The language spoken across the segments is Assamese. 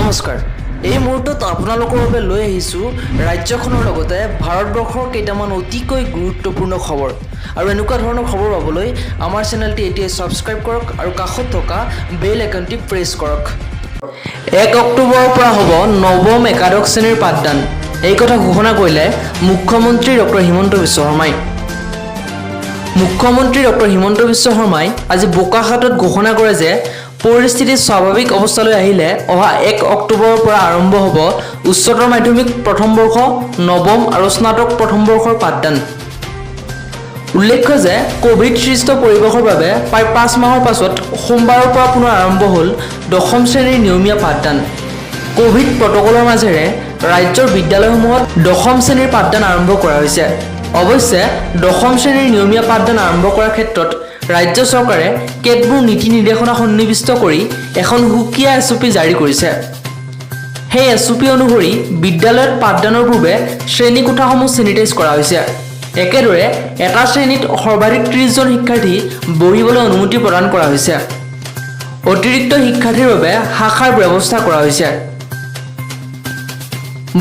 নমস্কাৰ এই মুহূৰ্তত আপোনালোকৰ বাবে লৈ আহিছো ৰাজ্যখনৰ লগতে ভাৰতবৰ্ষৰ কেইটামান অতিকৈ গুৰুত্বপূৰ্ণ খবৰ আৰু এনেকুৱা ধৰণৰ খবৰ পাবলৈ আমাৰ চেনেলটি এতিয়া সাবস্ক্ৰাইব কৰক আৰু কাষত থকা বেল আইকনটি প্ৰেছ কৰক 1 অক্টোবৰৰ পৰা হ'ব নৱম একাদশ শ্ৰেণীৰ পাঠদান এই কথা ঘোষণা কৰিলে মুখ্যমন্ত্ৰী ডক্টৰ হিমন্ত বিশ্ব শৰ্মাই মুখ্যমন্ত্ৰী ডক্টৰ হিমন্ত বিশ্ব শৰ্মাই আজি বোকাখাতত ঘোষণা কৰে যে পৰিস্থিতি স্বাভাৱিক অৱস্থালৈ আহিলে অহা 1 অক্টোবৰৰ পৰা আৰম্ভ হ'ব উচ্চতৰ মাধ্যমিক প্ৰথম বৰ্ষ নৱম আৰু স্নাতক প্ৰথম বৰ্ষৰ পাঠদান উল্লেখ্য যে কোভিড সৃষ্ট পৰিৱেশৰ বাবে প্ৰায় 5 মাহৰ পাছত সোমবাৰৰ পৰা পুনৰ আৰম্ভ হ'ল দশম শ্ৰেণীৰ নিয়মীয়া পাঠদান কোভিড প্ৰটকলৰ মাজেৰে ৰাজ্যৰ বিদ্যালয়সমূহত দশম শ্ৰেণীৰ পাঠদান আৰম্ভ কৰা হৈছে অৱশ্যে দশম শ্ৰেণীৰ নিয়মীয়া পাঠদান আৰম্ভ কৰাৰ ক্ষেত্ৰত ৰাজ্য চৰকাৰে কেতবোৰ নীতি নিৰ্দেশনা সন্নিৱিষ্ট কৰি এখন হুকিয়া এছঅপি জাৰি কৰিছে সেই এছঅপি অনুসৰি বিদ্যালয়ত পাঠদানৰ পূৰ্বে শ্ৰেণী কোঠাসমূহ চেনিটাইজ কৰা হৈছে একেদৰে এটা শ্ৰেণীত সৰ্বাধিক 30 জন শিক্ষাৰ্থী বহিবলৈ অনুমতি প্ৰদান কৰা হৈছে অতিৰিক্ত শিক্ষাৰ্থীৰ বাবে শাখাৰ ব্যৱস্থা কৰা হৈছে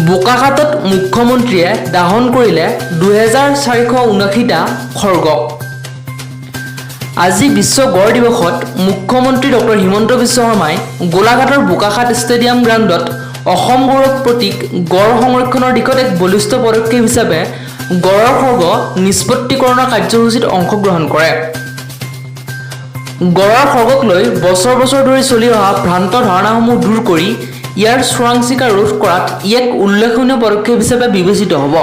বোকাখাতত মুখ্যমন্ত্ৰীয়ে দাহন কৰিলে 2479টা খৰ্গ আজি বিশ্ব গড় দিৱসত মুখ্যমন্ত্ৰী ডক্টৰ হিমন্ত বিশ্ব শৰ্মাই গোলাঘাটৰ বোকাখাত ষ্টেডিয়াম গ্ৰাউণ্ডত অসম গৌৰৱ প্ৰতীক গড় সংৰক্ষণৰ দিশত এক বলিষ্ঠ পদক্ষেপ হিচাপে গড়ৰ খৰ্গ নিষ্পত্তিকৰণৰ কাৰ্যসূচীত অংশগ্ৰহণ কৰে গড়ৰ খৰ্গক লৈ বছৰ বছৰ ধৰি চলি অহা ভ্ৰান্ত ধাৰণাসমূহ দূৰ কৰি ইয়াৰ চোৰাংচিকাৰ ৰোধ কৰাত এক উল্লেখনীয় পদক্ষেপ হিচাপে বিবেচিত হ'ব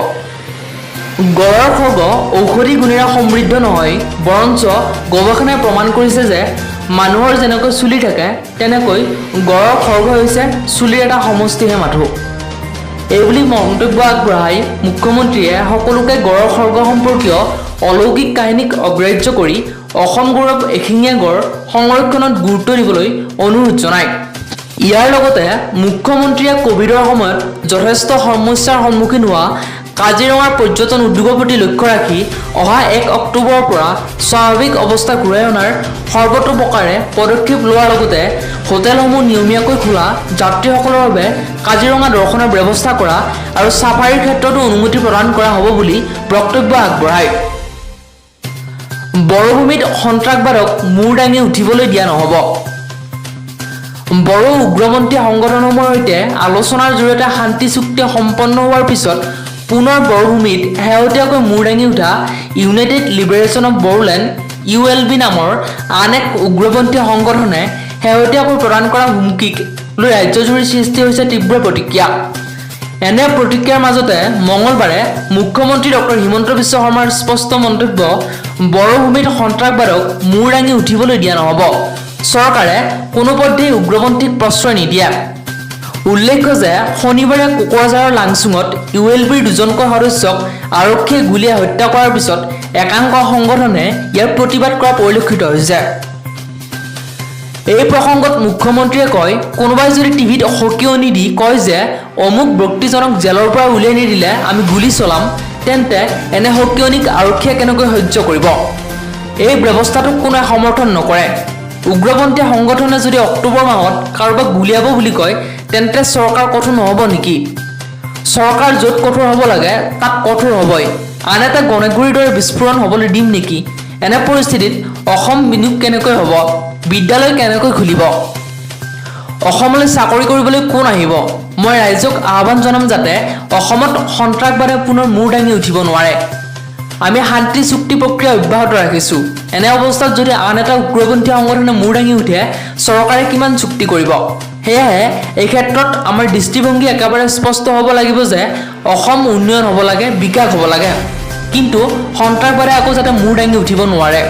গড়ৰ খৰ্গ ঔষধি গুণেৰে সমৃদ্ধ নহয় বৰঞ্চ গৱেষণাই প্ৰমাণ কৰিছে যে মানুহৰ যেনেকৈ চুলি থাকে তেনেকৈ গড়ৰ খৰ্গ হৈছে চুলিৰ এটা সমষ্টিহে মাথো এইবুলি মন্তব্য আগবঢ়াই মুখ্যমন্ত্ৰীয়ে সকলোকে গড়ৰ খৰ্গ সম্পৰ্কীয় অলৌকিক কাহিনীক অগ্ৰাহ্য কৰি অসম গৌৰৱ এশিঙীয়া গড় সংৰক্ষণত গুৰুত্ব দিবলৈ অনুৰোধ জনায় ইয়াৰ লগতে মুখ্যমন্ত্ৰীয়ে কোভিডৰ সময়ত যথেষ্ট সমস্যাৰ সন্মুখীন হোৱা কাজিৰঙাৰ পৰ্যটন উদ্যোগৰ প্ৰতি লক্ষ্য ৰাখি অহা 1 অক্টোবৰৰ পৰা স্বাভাৱিক অৱস্থা ঘূৰাই অনাৰ সৰ্বতোপ্ৰকাৰে পদক্ষেপ লোৱাৰ লগতে হোটেলসমূহ নিয়মীয়াকৈ খোলা যাত্ৰীসকলৰ বাবে কাজিৰঙা দৰ্শনৰ ব্যৱস্থা কৰা আৰু চাফাৰীৰ ক্ষেত্ৰতো অনুমতি প্ৰদান কৰা হ'ব বুলি বক্তব্য আগবঢ়ায় বৰভূমিত সন্ত্ৰাসবাদক মূৰ দাঙি উঠিবলৈ দিয়া নহ'ব বড়ো উগ্ৰপন্থী সংগঠনসমূহৰ সৈতে আলোচনাৰ জৰিয়তে শান্তি চুক্তি সম্পন্ন হোৱাৰ পিছত পুনৰ বৰভূমিত শেহতীয়াকৈ মূৰ দাঙি উঠা United liberation of Bodoland ULB নামৰ আন এক উগ্ৰপন্থী সংগঠনে শেহতীয়াকৈ প্ৰদান কৰা হুমকিক লৈ ৰাজ্যজুৰি সৃষ্টি হৈছে তীব্ৰ প্ৰতিক্ৰিয়া এনে প্ৰতিক্ৰিয়াৰ মাজতে মঙলবাৰে মুখ্যমন্ত্ৰী ডক্টৰ হিমন্ত বিশ্ব শৰ্মাৰ স্পষ্ট মন্তব্য বৰভূমিত সন্ত্ৰাসবাদক মূৰ দাঙি উঠিবলৈ দিয়া নহ'ব চৰকাৰে কোনোপধ্যেই উগ্ৰপন্থীক প্ৰশ্ৰয় নিদিয়ে উল্লেখ্য যে শনিবাৰে কোকৰাঝাৰৰ লাংচুঙত ULBৰ দুজনকৈ সদস্যক আৰক্ষীয়ে গুলীয়াই হত্যা কৰাৰ পিছত একাংশ সংগঠনে ইয়াৰ প্ৰতিবাদ কৰা পৰিলক্ষিত হৈছে এই প্ৰসংগত মুখ্যমন্ত্ৰীয়ে কয় কোনোবাই যদি টিভিত সকিয়নি দি কয় যে অমুক ব্যক্তিজনক জেলৰ পৰা উলিয়াই নিদিলে আমি গুলী চলাম তেন্তে এনে সকিয়নিক আৰক্ষীয়ে কেনেকৈ সহ্য কৰিব এই ব্যৱস্থাটোক কোনোৱে সমৰ্থন নকৰে উগ্ৰপন্থী সংগঠনে যদি অক্টোবৰ মাহত কাৰোবাক গুলিয়াব বুলি কয় তেন্তে চৰকাৰ কঠোৰ নহ'ব নেকি চৰকাৰ য'ত কঠোৰ হ'ব লাগে তাত কঠোৰ হ'বই আন এটা গণেগুৰিৰ দৰে বিস্ফোৰণ হ'বলৈ দিম নেকি এনে পৰিস্থিতিত অসম বিনিয়োগ কেনেকৈ হ'ব বিদ্যালয় কেনেকৈ খুলিব অসমলৈ চাকৰি কৰিবলৈ কোন আহিব মই ৰাইজক আহ্বান জনাম যাতে অসমত সন্ত্ৰাসবাদে পুনৰ মূৰ দাঙি উঠিব নোৱাৰে আমি শান্তি চুক্তি প্ৰক্ৰিয়া অব্যাহত ৰাখিছোঁ এনে অৱস্থাত যদি আন এটা উগ্ৰপন্থী সংগঠনে মূৰ দাঙি উঠে চৰকাৰে কিমান চুক্তি কৰিব সেয়েহে এই ক্ষেত্ৰত আমাৰ দৃষ্টিভংগী একেবাৰে স্পষ্ট হ'ব লাগিব যে অসম উন্নয়ন হ'ব লাগে বিকাশ হ'ব লাগে কিন্তু সন্ত্ৰাসবাদে আকৌ যাতে মূৰ দাঙি উঠিব নোৱাৰে